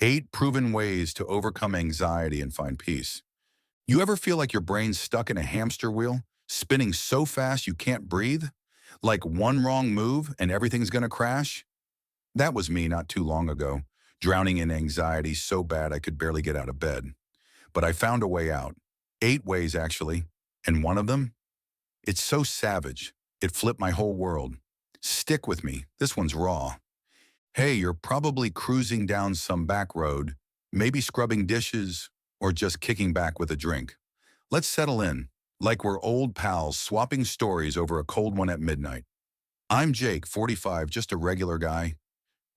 8 proven ways to overcome anxiety and find peace. You ever feel like your brain's stuck in a hamster wheel, spinning so fast you can't breathe? Like one wrong move and everything's gonna crash? That was me not too long ago, drowning in anxiety so bad I could barely get out of bed. But I found a way out. 8 ways, actually. And one of them? It's so savage. It flipped my whole world. Stick with me. This one's raw. Hey, you're probably cruising down some back road, maybe scrubbing dishes, or just kicking back with a drink. Let's settle in, like we're old pals swapping stories over a cold one at midnight. I'm Jake, 45, just a regular guy,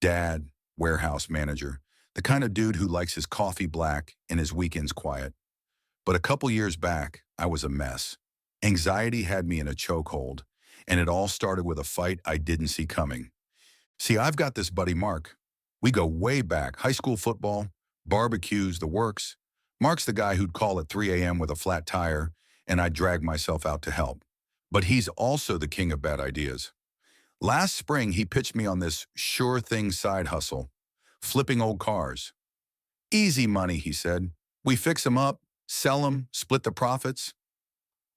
dad, warehouse manager, the kind of dude who likes his coffee black and his weekends quiet. But a couple years back, I was a mess. Anxiety had me in a chokehold, and it all started with a fight I didn't see coming. See, I've got this buddy Mark. We go way back, high school football, barbecues, the works. Mark's the guy who'd call at 3 a.m. with a flat tire, and I'd drag myself out to help. But he's also the king of bad ideas. Last spring, he pitched me on this sure thing side hustle, flipping old cars. Easy money, he said. We fix them up, sell them, split the profits.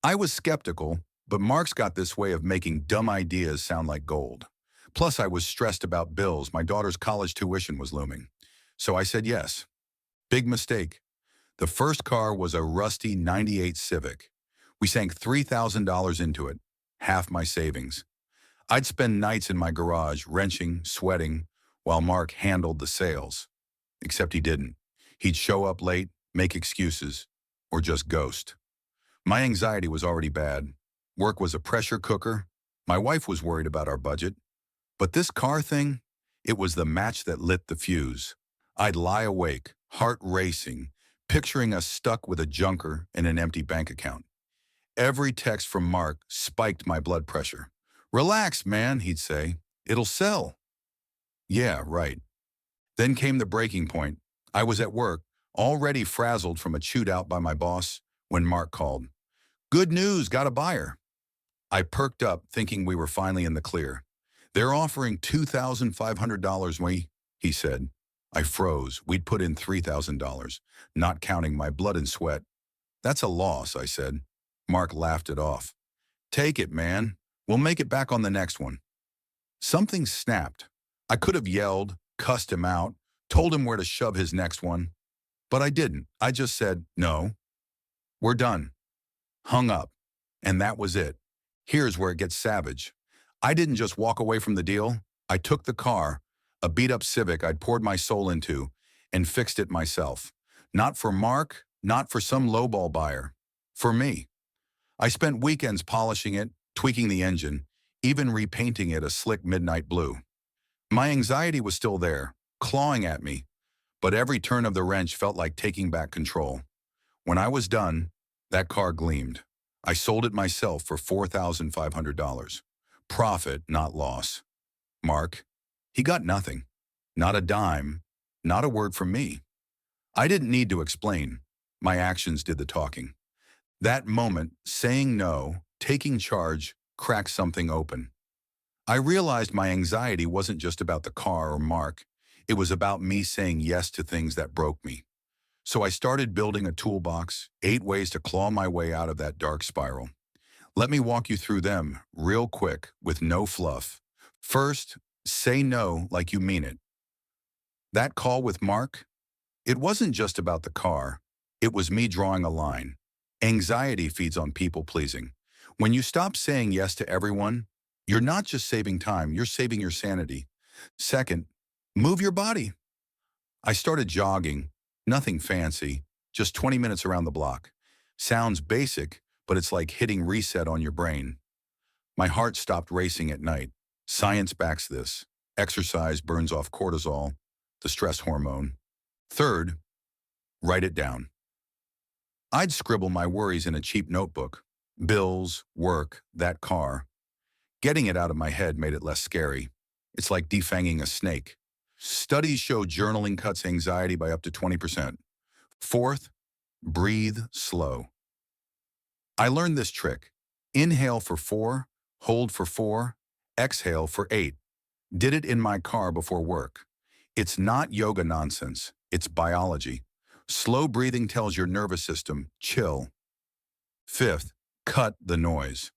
I was skeptical, but Mark's got this way of making dumb ideas sound like gold. Plus, I was stressed about bills. My daughter's college tuition was looming. So I said yes. Big mistake. The first car was a rusty '98 Civic. We sank $3,000 into it, half my savings. I'd spend nights in my garage, wrenching, sweating, while Mark handled the sales. Except he didn't. He'd show up late, make excuses, or just ghost. My anxiety was already bad. Work was a pressure cooker. My wife was worried about our budget. But this car thing, it was the match that lit the fuse. I'd lie awake, heart racing, picturing us stuck with a junker and an empty bank account. Every text from Mark spiked my blood pressure. Relax, man, he'd say. It'll sell. Yeah, right. Then came the breaking point. I was at work, already frazzled from a chewed out by my boss, when Mark called. Good news, got a buyer. I perked up, thinking we were finally in the clear. They're offering $2,500, he said. I froze. We'd put in $3,000, not counting my blood and sweat. That's a loss, I said. Mark laughed it off. Take it, man. We'll make it back on the next one. Something snapped. I could have yelled, cussed him out, told him where to shove his next one. But I didn't. I just said, no, we're done. Hung up. And that was it. Here's where it gets savage. I didn't just walk away from the deal. I took the car, a beat-up Civic I'd poured my soul into, and fixed it myself. Not for Mark, not for some lowball buyer. For me. I spent weekends polishing it, tweaking the engine, even repainting it a slick midnight blue. My anxiety was still there, clawing at me, but every turn of the wrench felt like taking back control. When I was done, that car gleamed. I sold it myself for $4,500. Profit, not loss. Mark, he got nothing. Not a dime, not a word from me. I didn't need to explain. My actions did the talking. That moment, saying no, taking charge, cracked something open. I realized my anxiety wasn't just about the car or Mark. It was about me saying yes to things that broke me. So I started building a toolbox, 8 ways to claw my way out of that dark spiral. Let me walk you through them real quick with no fluff. First, say no like you mean it. That call with Mark, it wasn't just about the car. It was me drawing a line. Anxiety feeds on people-pleasing. When you stop saying yes to everyone, you're not just saving time, you're saving your sanity. Second, move your body. I started jogging, nothing fancy, just 20 minutes around the block. Sounds basic, but it's like hitting reset on your brain. My heart stopped racing at night. Science backs this. Exercise burns off cortisol, the stress hormone. Third, write it down. I'd scribble my worries in a cheap notebook. Bills, work, that car. Getting it out of my head made it less scary. It's like defanging a snake. Studies show journaling cuts anxiety by up to 20%. Fourth, breathe slow. I learned this trick. Inhale for 4, hold for 4, exhale for 8. Did it in my car before work. It's not yoga nonsense. It's biology. Slow breathing tells your nervous system, chill. Fifth, cut the noise.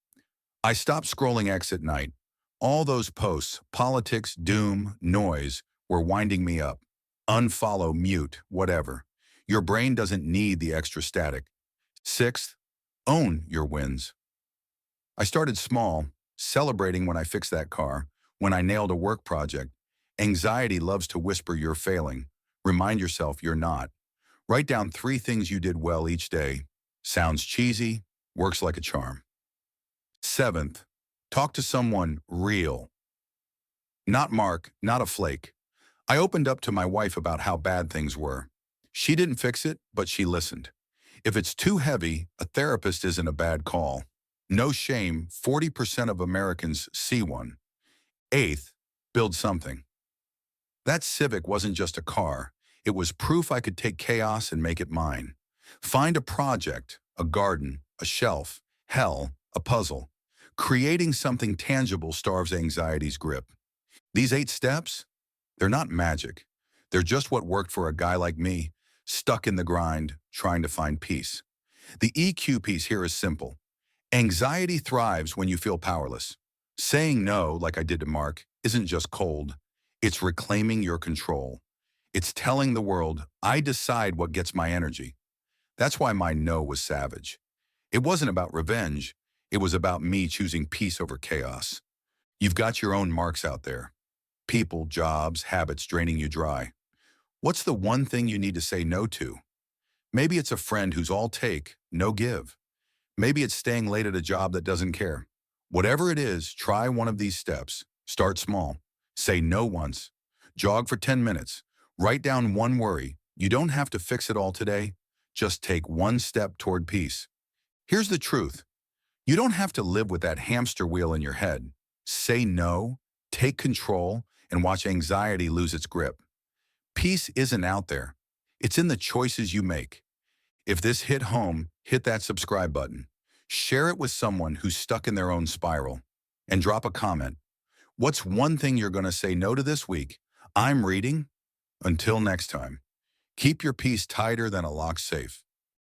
I stopped scrolling X at night. All those posts, politics, doom, noise, were winding me up. Unfollow, mute, whatever. Your brain doesn't need the extra static. Sixth, own your wins. I started small, celebrating when I fixed that car, when I nailed a work project. Anxiety loves to whisper you're failing. Remind yourself you're not. Write down 3 things you did well each day. Sounds cheesy, works like a charm. Seventh, talk to someone real. Not Mark, not a flake. I opened up to my wife about how bad things were. She didn't fix it, but she listened. If it's too heavy, a therapist isn't a bad call. No shame, 40% of Americans see one. Eighth, build something. That Civic wasn't just a car. It was proof I could take chaos and make it mine. Find a project, a garden, a shelf, hell, a puzzle. Creating something tangible starves anxiety's grip. These 8 steps, they're not magic. They're just what worked for a guy like me, stuck in the grind, trying to find peace. The EQ piece here is simple. Anxiety thrives when you feel powerless. Saying no, like I did to Mark, isn't just cold. It's reclaiming your control. It's telling the world, I decide what gets my energy. That's why my no was savage. It wasn't about revenge. It was about me choosing peace over chaos. You've got your own marks out there. People, jobs, habits draining you dry. What's the one thing you need to say no to? Maybe it's a friend who's all take, no give. Maybe it's staying late at a job that doesn't care. Whatever it is, try one of these steps. Start small. Say no once. Jog for 10 minutes. Write down one worry. You don't have to fix it all today. Just take one step toward peace. Here's the truth. You don't have to live with that hamster wheel in your head. Say no, take control, and watch anxiety lose its grip. Peace isn't out there. It's in the choices you make. If this hit home, hit that subscribe button. Share it with someone who's stuck in their own spiral. And drop a comment. What's one thing you're going to say no to this week? I'm reading. Until next time, keep your peace tighter than a locked safe.